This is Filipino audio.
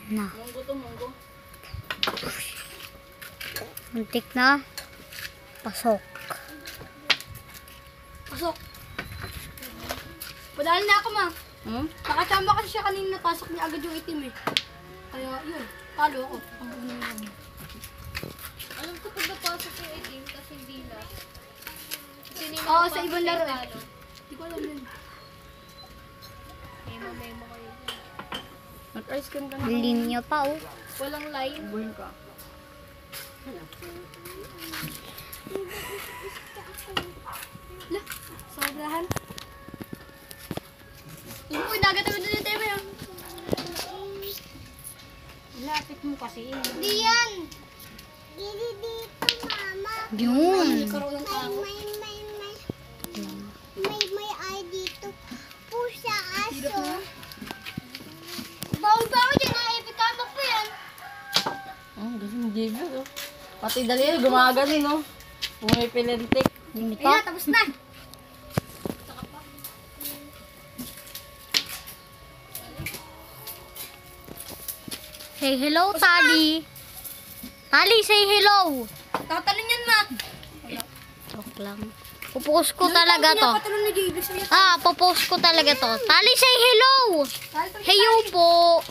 Na. Munggo to, munggo. Muntik na. Pasok. Pasok. Padali na ako, ma. Nakachamba kasi siya kanina, napasok niya agad yung itim eh. Kaya yun, talo ako. Alam ko pag napasok yung itim, kasi hindi na. Oo, sa ibang laro eh. Hindi ko alam yun. Memo kayo dyan. Mag-ice cream ka na. Linya pa oh. Walang line. Burn ka. La, sobrahan. Uy, dagat naman doon yung tema yun. Lapit mo kasi. Di yan. Dili dito, mama. Yun. Nagkaroon ng tao. May ay dito. Pusa, aso. Bawal dyan, naipitama po yan. Gusto mo gigil, oh. Pati dali, gumagano, no? Pumipilintik. Hindi Ayun na, pa. tapos na. Say hello, Tali. Tali, say hello. Tatalon yan, ma. Joke lang. Pupost ko talaga to. Pinapatalon ni JB sa'yo. Pupost ko talaga to. Tali, say hello. Heyo po.